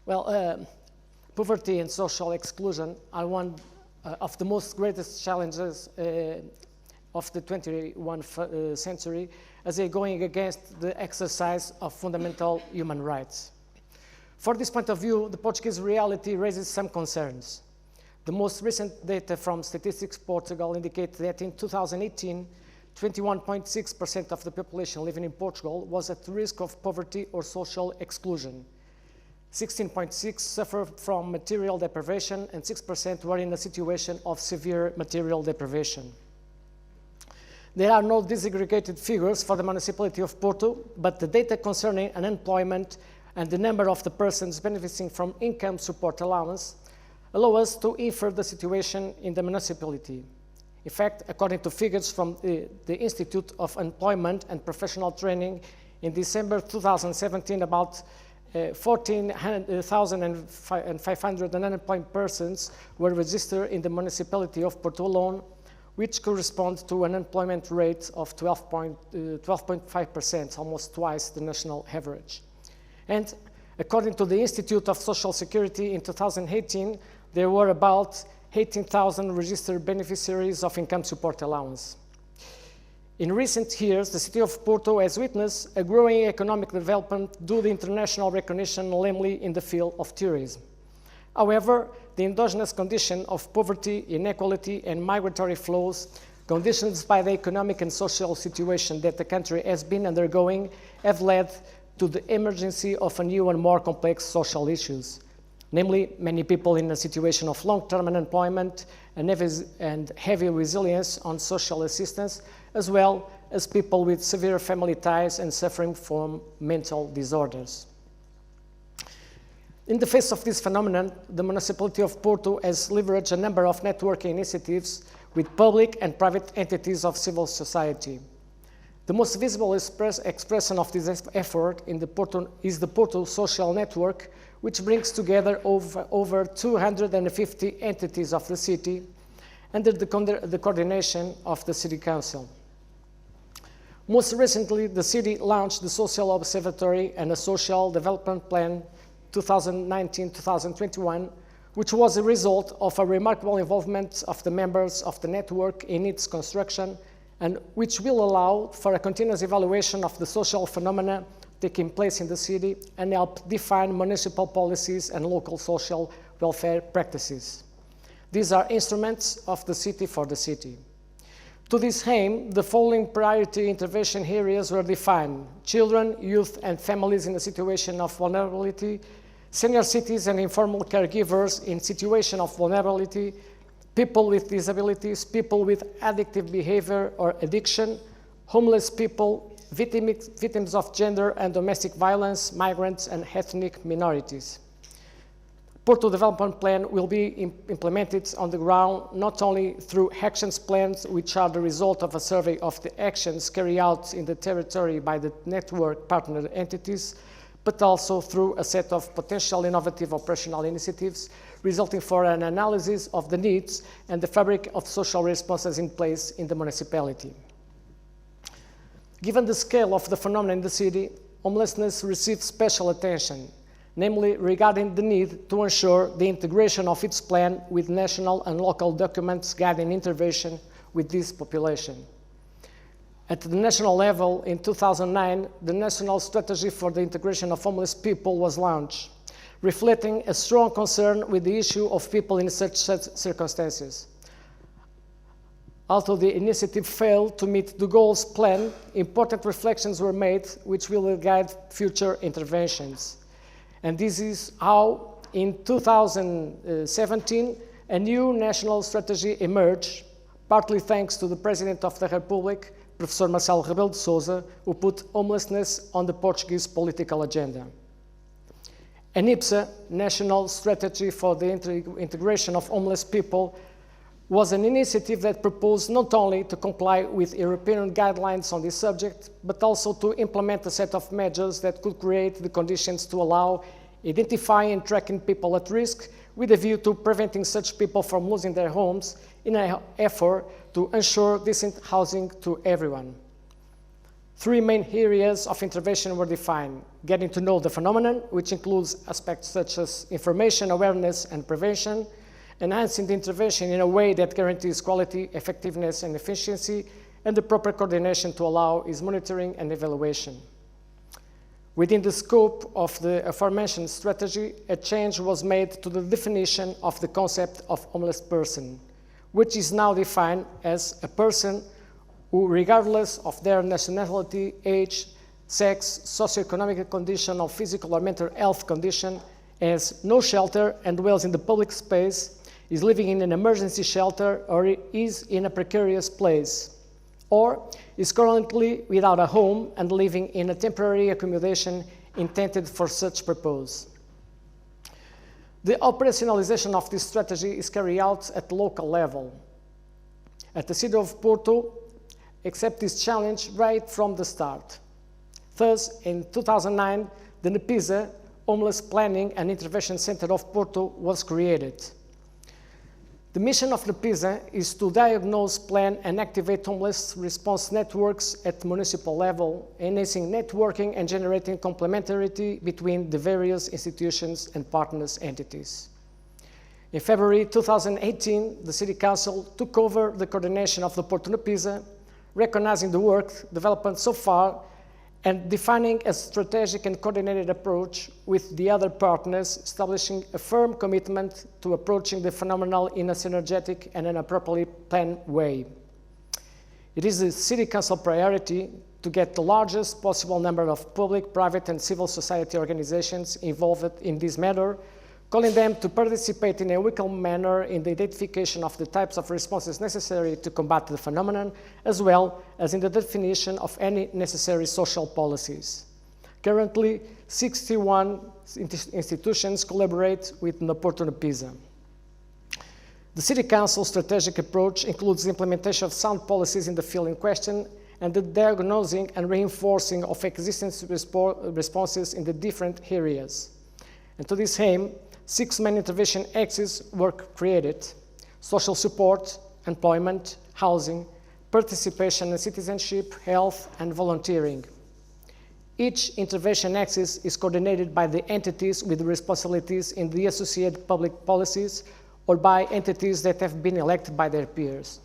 Poverty and social exclusion are one of the most greatest challenges of the 21st century, as they're going against the exercise of fundamental human rights. For this point of view, the Portuguese reality raises some concerns. The most recent data from Statistics Portugal indicate that in 2018, 21.6% of the population living in Portugal was at risk of poverty or social exclusion. 16.6% suffered from material deprivation and 6% were in a situation of severe material deprivation. There are no disaggregated figures for the municipality of Porto, but the data concerning unemployment and the number of the persons benefiting from income support allowance allow us to infer the situation in the municipality. In fact, according to figures from the Institute of Employment and Professional Training, in December 2017, about 14,500 unemployed persons were registered in the municipality of Porto alone, which corresponds to an unemployment rate of 12.5%, almost twice the national average. And according to the Institute of Social Security, in 2018, there were about 18,000 registered beneficiaries of income support allowance. In recent years, the city of Porto has witnessed a growing economic development due to international recognition, namely in the field of tourism. However, the endogenous condition of poverty, inequality, and migratory flows, conditions by the economic and social situation that the country has been undergoing, have led to the emergency of a new and more complex social issues. Namely, many people in a situation of long-term unemployment and heavy resilience on social assistance, as well as people with severe family ties and suffering from mental disorders. In the face of this phenomenon, the municipality of Porto has leveraged a number of networking initiatives with public and private entities of civil society. The most visible expression of this effort is the Porto Social Network, which brings together over 250 entities of the city under the coordination of the City Council. Most recently, the city launched the Social Observatory and a Social Development Plan 2019-2021, which was a result of a remarkable involvement of the members of the network in its construction, and which will allow for a continuous evaluation of the social phenomena taking place in the city and help define municipal policies and local social welfare practices. These are instruments of the city for the city. To this aim, the following priority intervention areas were defined: children, youth, and families in a situation of vulnerability, senior citizens and informal caregivers in situation of vulnerability, people with disabilities, people with addictive behavior or addiction, homeless people, victims of gender and domestic violence, migrants, and ethnic minorities. Porto Development Plan will be implemented on the ground not only through actions plans, which are the result of a survey of the actions carried out in the territory by the network partner entities, but also through a set of potential innovative operational initiatives resulting from an analysis of the needs and the fabric of social responses in place in the municipality. Given the scale of the phenomenon in the city, homelessness receives special attention, namely regarding the need to ensure the integration of its plan with national and local documents guiding intervention with this population. At the national level, in 2009, the National Strategy for the Integration of Homeless People was launched, reflecting a strong concern with the issue of people in such circumstances. Although the initiative failed to meet the goals planned, important reflections were made which will guide future interventions. And this is how, in 2017, a new national strategy emerged, partly thanks to the President of the Republic, Professor Marcelo Rebelo de Sousa, who put homelessness on the Portuguese political agenda. An IPSA, National Strategy for the Integration of Homeless People, was an initiative that proposed not only to comply with European guidelines on this subject, but also to implement a set of measures that could create the conditions to allow identifying and tracking people at risk with a view to preventing such people from losing their homes in an effort to ensure decent housing to everyone. 3 main areas of intervention were defined: getting to know the phenomenon, which includes aspects such as information, awareness, and prevention; enhancing the intervention in a way that guarantees quality, effectiveness, and efficiency; and the proper coordination to allow its monitoring and evaluation. Within the scope of the aforementioned strategy, a change was made to the definition of the concept of homeless person, which is now defined as a person who, regardless of their nationality, age, sex, socioeconomic condition, or physical or mental health condition, has no shelter and dwells in the public space, is living in an emergency shelter, or is in a precarious place, or is currently without a home and living in a temporary accommodation intended for such purpose. The operationalization of this strategy is carried out at the local level. At the City of Porto, accept this challenge right from the start. Thus, in 2009, the NEPISA, Homeless Planning and Intervention Center of Porto, was created. The mission of NEPISA is to diagnose, plan, and activate homeless response networks at the municipal level, enhancing networking and generating complementarity between the various institutions and partners entities. In February 2018, the City Council took over the coordination of the Porto NEPISA, recognizing the work developed so far and defining a strategic and coordinated approach with the other partners, establishing a firm commitment to approaching the phenomenon in a synergetic and an appropriately planned way. It is the City Council priority to get the largest possible number of public, private, and civil society organizations involved in this matter, calling them to participate in a equal manner in the identification of the types of responses necessary to combat the phenomenon, as well as in the definition of any necessary social policies. Currently, 61 institutions collaborate with the Porto NEPISA. The City Council's strategic approach includes the implementation of sound policies in the field in question and the diagnosing and reinforcing of existing responses in the different areas. And to this aim, 6 main intervention axes were created: social support, employment, housing, participation and citizenship, health, and volunteering. Each intervention axis is coordinated by the entities with responsibilities in the associated public policies or by entities that have been elected by their peers.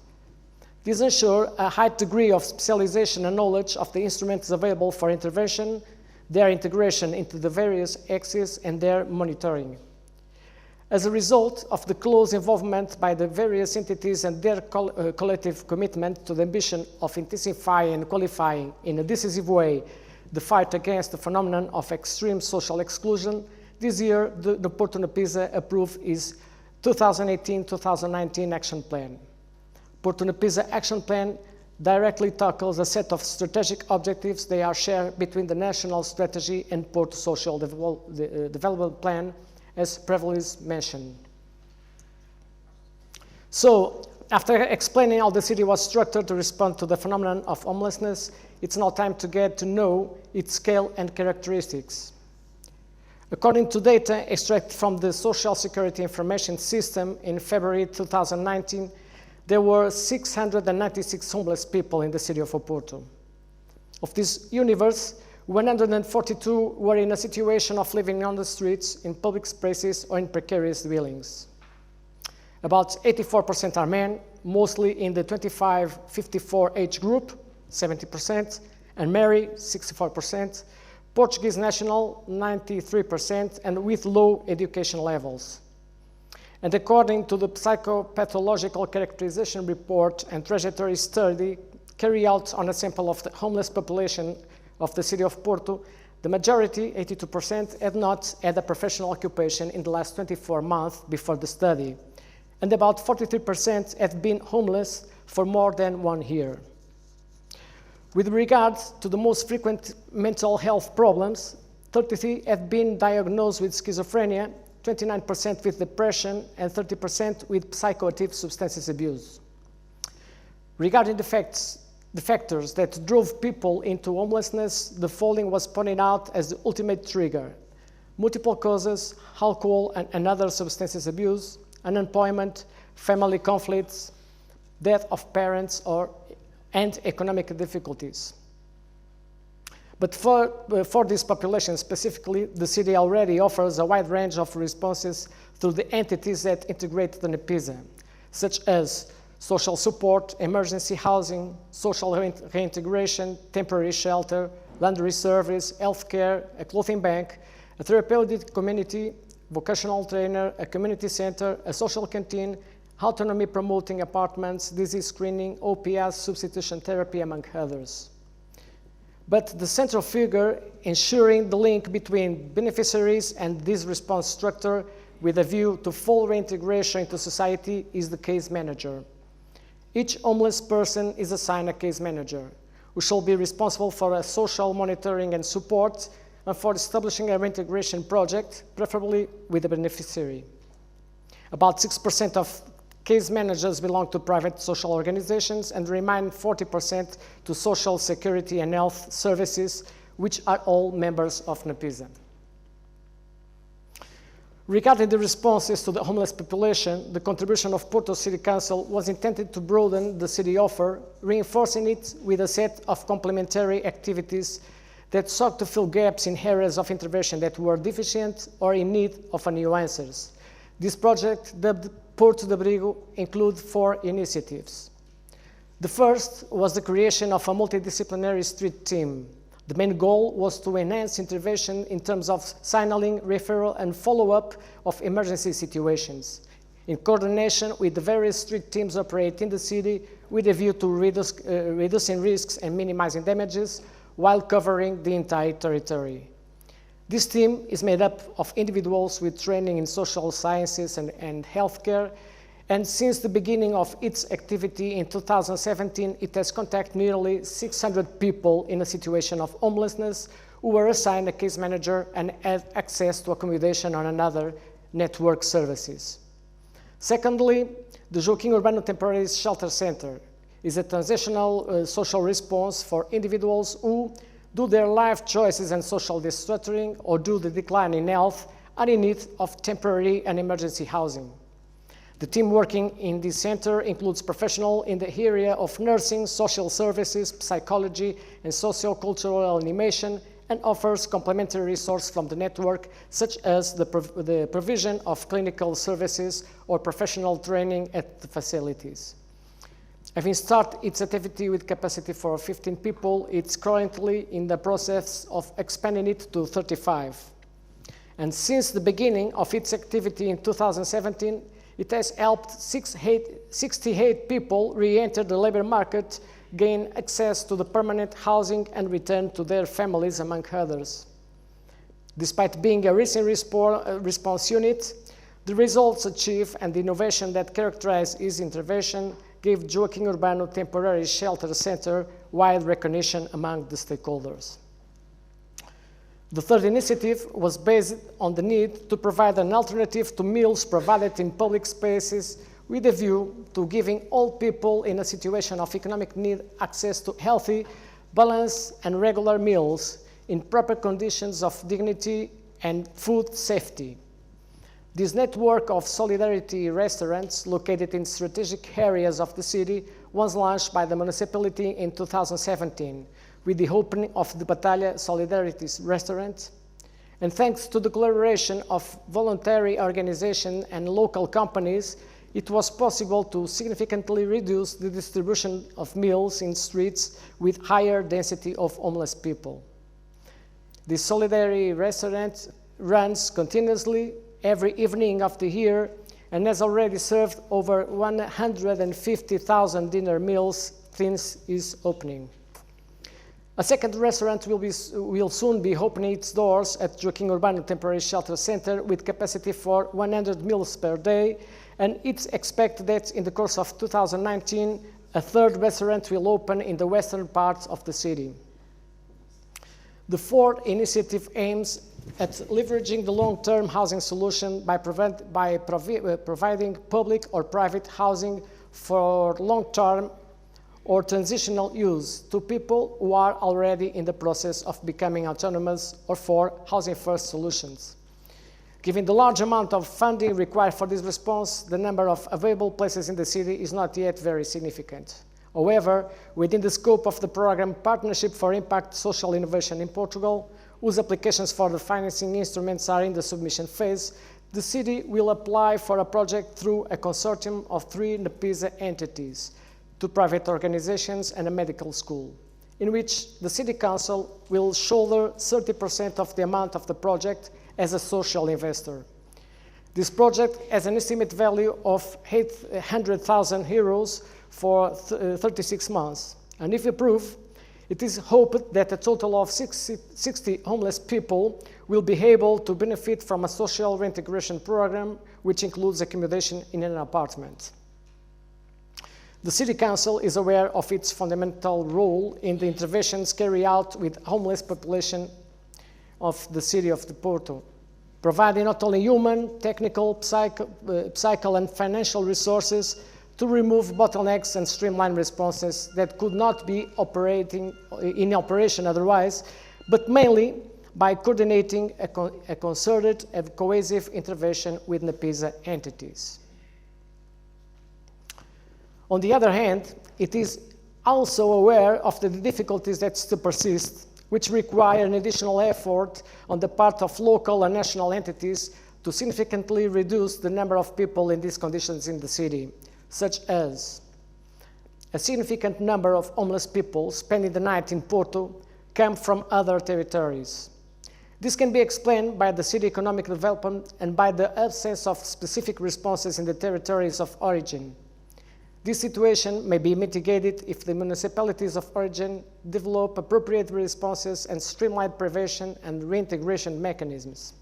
These ensure a high degree of specialization and knowledge of the instruments available for intervention, their integration into the various axes, and their monitoring. As a result of the close involvement by the various entities and their collective commitment to the ambition of intensifying and qualifying in a decisive way the fight against the phenomenon of extreme social exclusion, this year the Porto NEPISA approved its 2018-2019 Action Plan. Porto NEPISA Action Plan directly tackles a set of strategic objectives. They are shared between the National Strategy and Porto Social Development Plan, as previously mentioned. So, after explaining how the city was structured to respond to the phenomenon of homelessness, it's now time to get to know its scale and characteristics. According to data extracted from the Social Security Information System in February 2019, there were 696 homeless people in the city of Porto. Of this universe, 142 were in a situation of living on the streets, in public spaces, or in precarious dwellings. About 84% are men, mostly in the 25-54 age group, 70%, and married, 64%, Portuguese national, 93%, and with low education levels. And according to the psychopathological characterization report and trajectory study carried out on a sample of the homeless population of the city of Porto, the majority, 82%, had not had a professional occupation in the last 24 months before the study, and about 43% had been homeless for more than 1 year. With regard to the most frequent mental health problems, 33% had been diagnosed with schizophrenia, 29% with depression, and 30% with psychoactive substance abuse. Regarding the factors that drove people into homelessness, the following was pointed out as the ultimate trigger: multiple causes, alcohol and other substance abuse, unemployment, family conflicts, death of parents, and economic difficulties. But for this population specifically, the city already offers a wide range of responses through the entities that integrate the NEPISA, such as social support, emergency housing, social reintegration, temporary shelter, laundry service, healthcare, a clothing bank, a therapeutic community, vocational trainer, a community center, a social canteen, autonomy promoting apartments, disease screening, OPS, substitution therapy, among others. But the central figure ensuring the link between beneficiaries and this response structure with a view to full reintegration into society is the case manager. Each homeless person is assigned a case manager, who shall be responsible for a social monitoring and support and for establishing a reintegration project, preferably with a beneficiary. About 6% of case managers belong to private social organizations and remain 40% to social security and health services, which are all members of NEPISA. Regarding the responses to the homeless population, the contribution of Porto City Council was intended to broaden the city offer, reinforcing it with a set of complementary activities that sought to fill gaps in areas of intervention that were deficient or in need of new answers. This project, dubbed Porto de Abrigo, includes 4 initiatives. The first was the creation of a multidisciplinary street team. The main goal was to enhance intervention in terms of signaling, referral, and follow-up of emergency situations, in coordination with the various street teams operating in the city with a view to reducing risks and minimizing damages while covering the entire territory. This team is made up of individuals with training in social sciences and healthcare, and since the beginning of its activity in 2017, it has contacted nearly 600 people in a situation of homelessness who were assigned a case manager and had access to accommodation and other network services. Secondly, the Joaquim Urbano Temporary Shelter Center is a transitional social response for individuals who, due to their life choices and social restructuring or due to the decline in health, are in need of temporary and emergency housing. The team working in this center includes professionals in the area of nursing, social services, psychology, and socio-cultural animation, and offers complementary resources from the network, such as the provision of clinical services or professional training at the facilities. Having started its activity with capacity for 15 people, it's currently in the process of expanding it to 35. And since the beginning of its activity in 2017, it has helped 68 people re-enter the labor market, gain access to the permanent housing, and return to their families, among others. Despite being a recent response unit, the results achieved and the innovation that characterized its intervention gave Joaquim Urbano Temporary Shelter Center wide recognition among the stakeholders. The third initiative was based on the need to provide an alternative to meals provided in public spaces with a view to giving all people in a situation of economic need access to healthy, balanced, and regular meals in proper conditions of dignity and food safety. This network of solidarity restaurants located in strategic areas of the city was launched by the municipality in 2017 with the opening of the Batalha Solidarity restaurant. And thanks to the collaboration of voluntary organizations and local companies, it was possible to significantly reduce the distribution of meals in streets with higher density of homeless people. The Solidarity restaurant runs continuously every evening of the year and has already served over 150,000 dinner meals since its opening. A second restaurant will soon be opening its doors at Joaquim Urbano Temporary Shelter Center with capacity for 100 meals per day, and it's expected that in the course of 2019, a third restaurant will open in the western parts of the city. The fourth initiative aims at leveraging the long-term housing solution by providing public or private housing for long-term or transitional use to people who are already in the process of becoming autonomous or for housing first solutions. Given the large amount of funding required for this response, the number of available places in the city is not yet very significant. However, within the scope of the program Partnership for Impact Social Innovation in Portugal, whose applications for the financing instruments are in the submission phase, the city will apply for a project through a consortium of 3 NEPISA entities, 2 private organizations and a medical school, in which the City Council will shoulder 30% of the amount of the project as a social investor. This project has an estimated value of 800,000 euros for 36 months, and if approved, it is hoped that a total of 60 homeless people will be able to benefit from a social reintegration program, which includes accommodation in an apartment. The City Council is aware of its fundamental role in the interventions carried out with homeless population of the city of Porto, providing not only human, technical, psychical and financial resources to remove bottlenecks and streamline responses that could not be in operation otherwise, but mainly by coordinating a concerted and cohesive intervention with NEPISA entities. On the other hand, it is also aware of the difficulties that still persist, which require an additional effort on the part of local and national entities to significantly reduce the number of people in these conditions in the city, such as a significant number of homeless people spending the night in Porto come from other territories. This can be explained by the city economic development and by the absence of specific responses in the territories of origin. This situation may be mitigated if the municipalities of origin develop appropriate responses and streamlined prevention and reintegration mechanisms.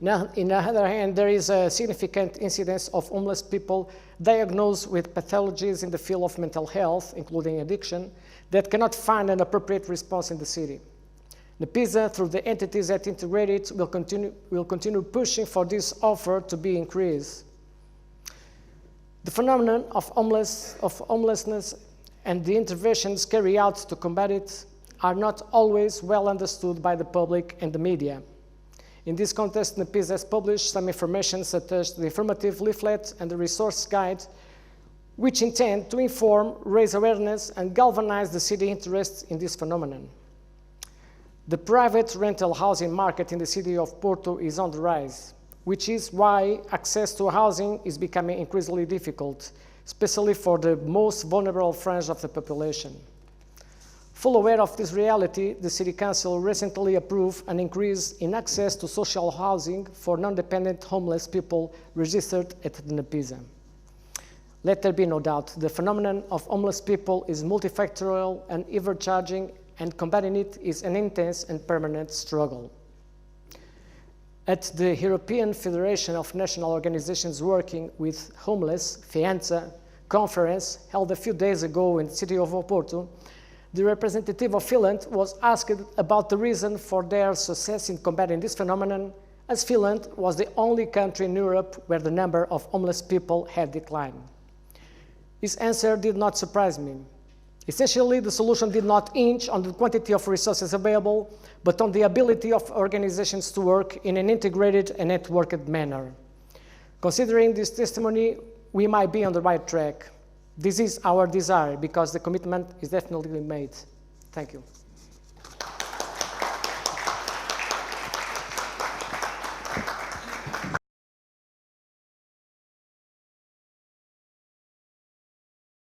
On the other hand, there is a significant incidence of homeless people diagnosed with pathologies in the field of mental health, including addiction, that cannot find an appropriate response in the city. NEPISA, through the entities that integrate it, will continue pushing for this offer to be increased. The phenomenon of homelessness and the interventions carried out to combat it are not always well understood by the public and the media. In this context, NEPISA has published some information such as the informative leaflet and the resource guide, which intend to inform, raise awareness, and galvanize the city interest in this phenomenon. The private rental housing market in the city of Porto is on the rise, which is why access to housing is becoming increasingly difficult, especially for the most vulnerable fringe of the population. Full aware of this reality, the City Council recently approved an increase in access to social housing for non-dependent homeless people registered at the NEPISA. Let there be no doubt, the phenomenon of homeless people is multifactorial and ever-changing, and combating it is an intense and permanent struggle. At the European Federation of National Organizations Working with Homeless, FEANSA, conference held a few days ago in the city of Porto, the representative of Finland was asked about the reason for their success in combating this phenomenon, as Finland was the only country in Europe where the number of homeless people had declined. His answer did not surprise me. Essentially, the solution did not hinge on the quantity of resources available, but on the ability of organizations to work in an integrated and networked manner. Considering this testimony, we might be on the right track. This is our desire, because the commitment is definitely made. Thank you.